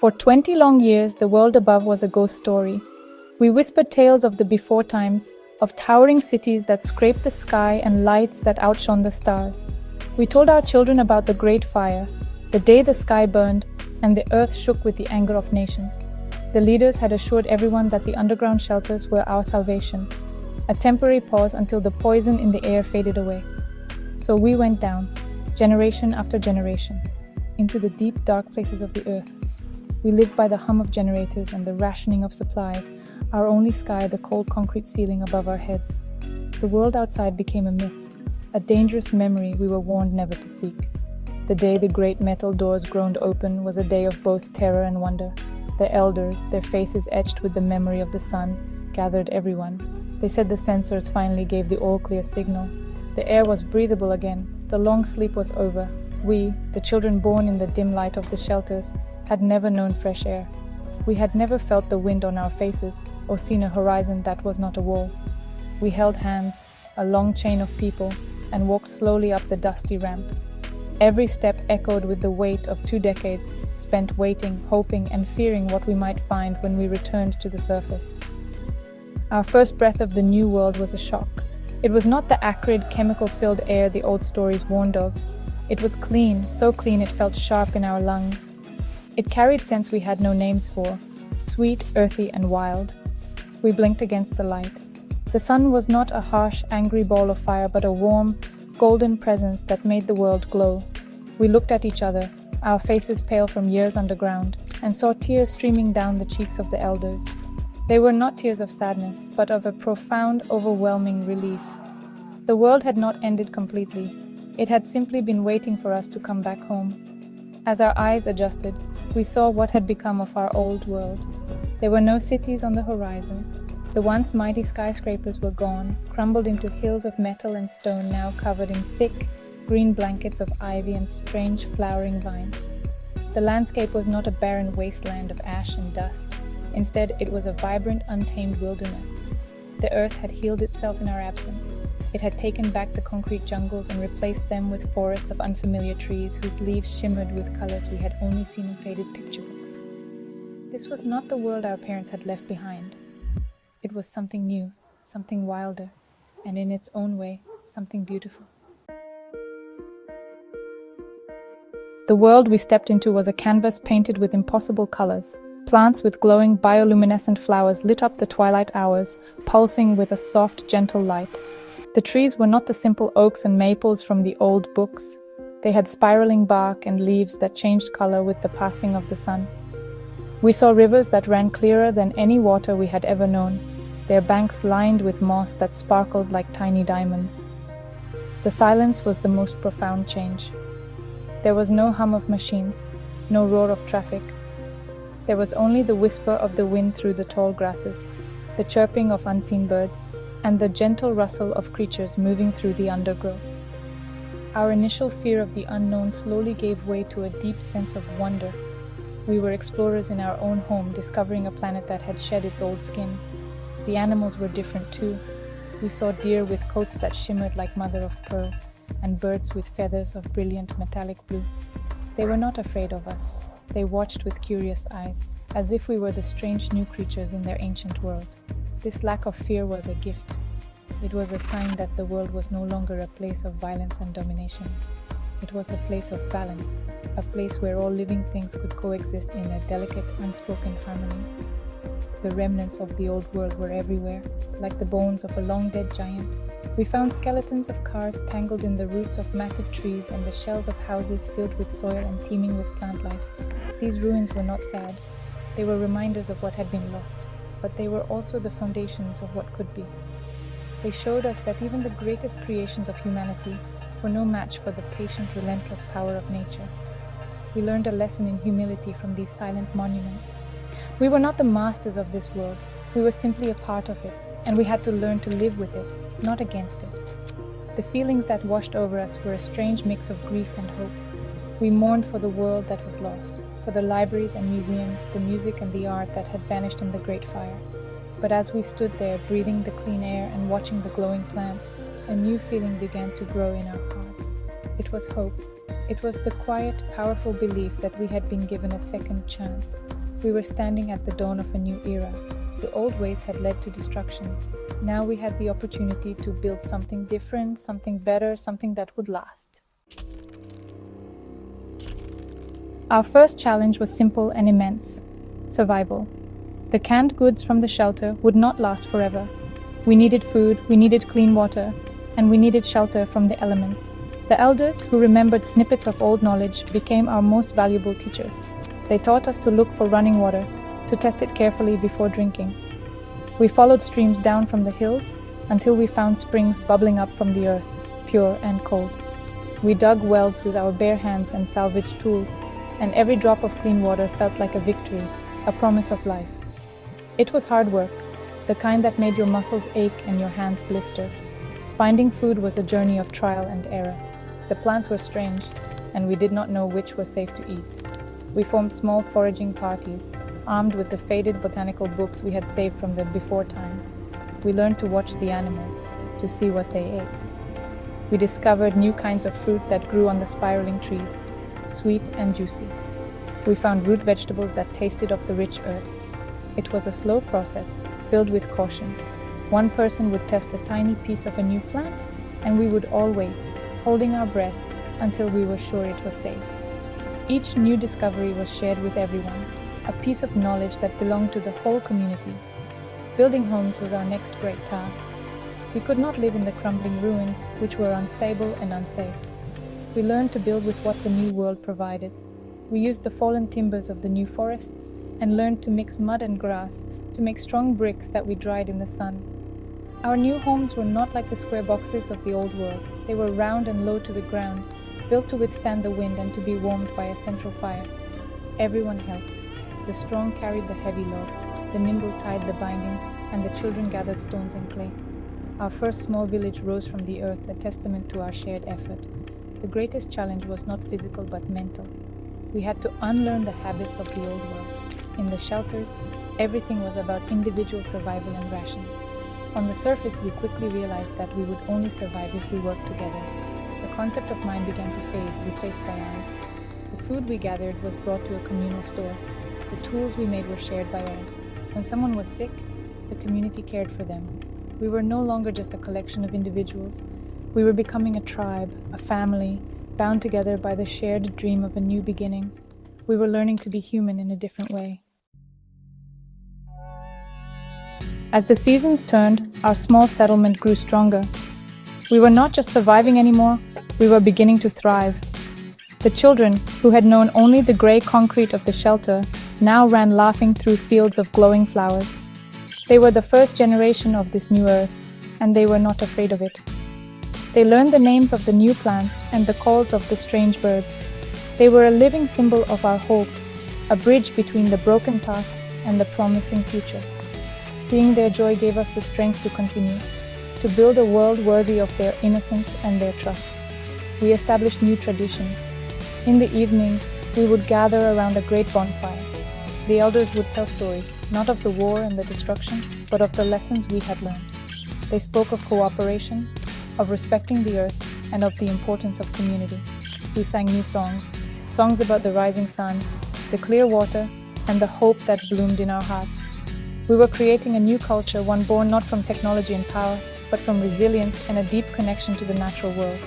For 20 long years, the world above was a ghost story. We whispered tales of the before times, of towering cities that scraped the sky and lights that outshone the stars. We told our children about the Great Fire, the day the sky burned and the earth shook with the anger of nations. The leaders had assured everyone that the underground shelters were our salvation, a temporary pause until the poison in the air faded away. So we went down, generation after generation, into the deep, dark places of the earth. We lived by the hum of generators and the rationing of supplies, our only sky the cold concrete ceiling above our heads. The world outside became a myth, a dangerous memory we were warned never to seek. The day the great metal doors groaned open was a day of both terror and wonder. The elders, their faces etched with the memory of the sun, gathered everyone. They said the sensors finally gave the all-clear signal. The air was breathable again. The long sleep was over. We, the children born in the dim light of the shelters, had never known fresh air. We had never felt the wind on our faces or seen a horizon that was not a wall. We held hands, a long chain of people, and walked slowly up the dusty ramp. Every step echoed with the weight of 2 decades spent waiting, hoping, and fearing what we might find when we returned to the surface. Our first breath of the new world was a shock. It was not the acrid, chemical-filled air the old stories warned of. It was clean, so clean it felt sharp in our lungs. It carried scents we had no names for, sweet, earthy, and wild. We blinked against the light. The sun was not a harsh, angry ball of fire, but a warm, golden presence that made the world glow. We looked at each other, our faces pale from years underground, and saw tears streaming down the cheeks of the elders. They were not tears of sadness, but of a profound, overwhelming relief. The world had not ended completely. It had simply been waiting for us to come back home. As our eyes adjusted, we saw what had become of our old world. There were no cities on the horizon. The once mighty skyscrapers were gone, crumbled into hills of metal and stone now covered in thick, green blankets of ivy and strange flowering vines. The landscape was not a barren wasteland of ash and dust. Instead, it was a vibrant, untamed wilderness. The earth had healed itself in our absence. It had taken back the concrete jungles and replaced them with forests of unfamiliar trees whose leaves shimmered with colors we had only seen in faded picture books. This was not the world our parents had left behind. It was something new, something wilder, and in its own way, something beautiful. The world we stepped into was a canvas painted with impossible colors. Plants with glowing bioluminescent flowers lit up the twilight hours, pulsing with a soft, gentle light. The trees were not the simple oaks and maples from the old books. They had spiraling bark and leaves that changed color with the passing of the sun. We saw rivers that ran clearer than any water we had ever known, their banks lined with moss that sparkled like tiny diamonds. The silence was the most profound change. There was no hum of machines, no roar of traffic. There was only the whisper of the wind through the tall grasses, the chirping of unseen birds, and the gentle rustle of creatures moving through the undergrowth. Our initial fear of the unknown slowly gave way to a deep sense of wonder. We were explorers in our own home, discovering a planet that had shed its old skin. The animals were different too. We saw deer with coats that shimmered like mother of pearl, and birds with feathers of brilliant metallic blue. They were not afraid of us. They watched with curious eyes, as if we were the strange new creatures in their ancient world. This lack of fear was a gift. It was a sign that the world was no longer a place of violence and domination. It was a place of balance, a place where all living things could coexist in a delicate, unspoken harmony. The remnants of the old world were everywhere, like the bones of a long-dead giant. We found skeletons of cars tangled in the roots of massive trees and the shells of houses filled with soil and teeming with plant life. These ruins were not sad. They were reminders of what had been lost, but they were also the foundations of what could be. They showed us that even the greatest creations of humanity were no match for the patient, relentless power of nature. We learned a lesson in humility from these silent monuments. We were not the masters of this world. We were simply a part of it, and we had to learn to live with it, not against it. The feelings that washed over us were a strange mix of grief and hope. We mourned for the world that was lost, for the libraries and museums, the music and the art that had vanished in the Great Fire. But as we stood there, breathing the clean air and watching the glowing plants, a new feeling began to grow in our hearts. It was hope, It was the quiet, powerful belief that we had been given a second chance. We were standing at the dawn of a new era. The old ways had led to destruction. Now we had the opportunity to build something different, something better, something that would last. Our first challenge was simple and immense: survival. The canned goods from the shelter would not last forever. We needed food, we needed clean water, and we needed shelter from the elements. The elders, who remembered snippets of old knowledge, became our most valuable teachers. They taught us to look for running water, to test it carefully before drinking. We followed streams down from the hills until we found springs bubbling up from the earth, pure and cold. We dug wells with our bare hands and salvaged tools, and every drop of clean water felt like a victory, a promise of life. It was hard work, the kind that made your muscles ache and your hands blister. Finding food was a journey of trial and error. The plants were strange, and we did not know which was safe to eat. We formed small foraging parties, armed with the faded botanical books we had saved from the before times. We learned to watch the animals, to see what they ate. We discovered new kinds of fruit that grew on the spiraling trees, sweet and juicy. We found root vegetables that tasted of the rich earth. It was a slow process, filled with caution. One person would test a tiny piece of a new plant, and we would all wait, holding our breath until we were sure it was safe. Each new discovery was shared with everyone, a piece of knowledge that belonged to the whole community. Building homes was our next great task. We could not live in the crumbling ruins, which were unstable and unsafe. We learned to build with what the new world provided. We used the fallen timbers of the new forests and learned to mix mud and grass to make strong bricks that we dried in the sun. Our new homes were not like the square boxes of the old world. They were round and low to the ground, built to withstand the wind and to be warmed by a central fire. Everyone helped. The strong carried the heavy logs, the nimble tied the bindings, and the children gathered stones and clay. Our first small village rose from the earth, a testament to our shared effort. The greatest challenge was not physical but mental. We had to unlearn the habits of the old world. In the shelters, everything was about individual survival and rations. On the surface, we quickly realized that we would only survive if we worked together. The concept of mine began to fade, replaced by ours. The food we gathered was brought to a communal store. The tools we made were shared by all. When someone was sick, the community cared for them. We were no longer just a collection of individuals. We were becoming a tribe, a family, bound together by the shared dream of a new beginning. We were learning to be human in a different way. As the seasons turned, our small settlement grew stronger. We were not just surviving anymore, we were beginning to thrive. The children, who had known only the gray concrete of the shelter, now ran laughing through fields of glowing flowers. They were the first generation of this new earth, and they were not afraid of it. They learned the names of the new plants and the calls of the strange birds. They were a living symbol of our hope, a bridge between the broken past and the promising future. Seeing their joy gave us the strength to continue, to build a world worthy of their innocence and their trust. We established new traditions. In the evenings, we would gather around a great bonfire. The elders would tell stories, not of the war and the destruction, but of the lessons we had learned. They spoke of cooperation, of respecting the earth, and of the importance of community. We sang new songs, songs about the rising sun, the clear water, and the hope that bloomed in our hearts. We were creating a new culture, one born not from technology and power, but from resilience and a deep connection to the natural world.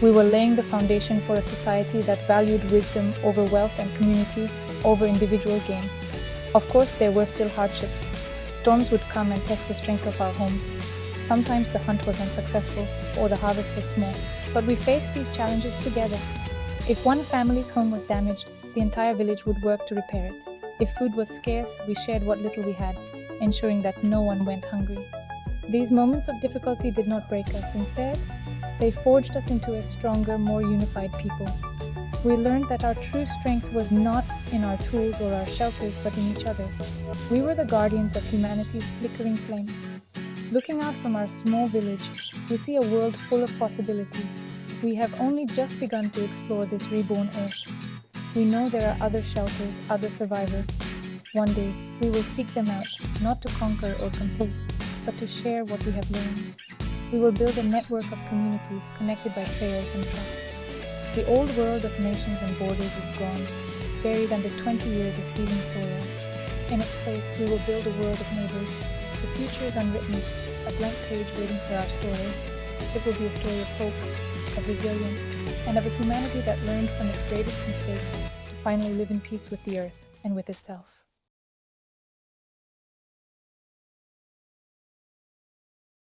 We were laying the foundation for a society that valued wisdom over wealth and community over individual gain. Of course, there were still hardships. Storms would come and test the strength of our homes. Sometimes the hunt was unsuccessful or the harvest was small, but we faced these challenges together. If one family's home was damaged, the entire village would work to repair it. If food was scarce, we shared what little we had, ensuring that no one went hungry. These moments of difficulty did not break us. Instead, they forged us into a stronger, more unified people. We learned that our true strength was not in our tools or our shelters, but in each other. We were the guardians of humanity's flickering flame. Looking out from our small village, we see a world full of possibility. We have only just begun to explore this reborn earth. We know there are other shelters, other survivors. One day, we will seek them out, not to conquer or compete, but to share what we have learned. We will build a network of communities connected by trails and trust. The old world of nations and borders is gone, buried under 20 years of healing soil. In its place, we will build a world of neighbors. The future is unwritten, a blank page waiting for our story. It will be a story of hope, of resilience, and of a humanity that learned from its greatest mistake to finally live in peace with the earth and with itself.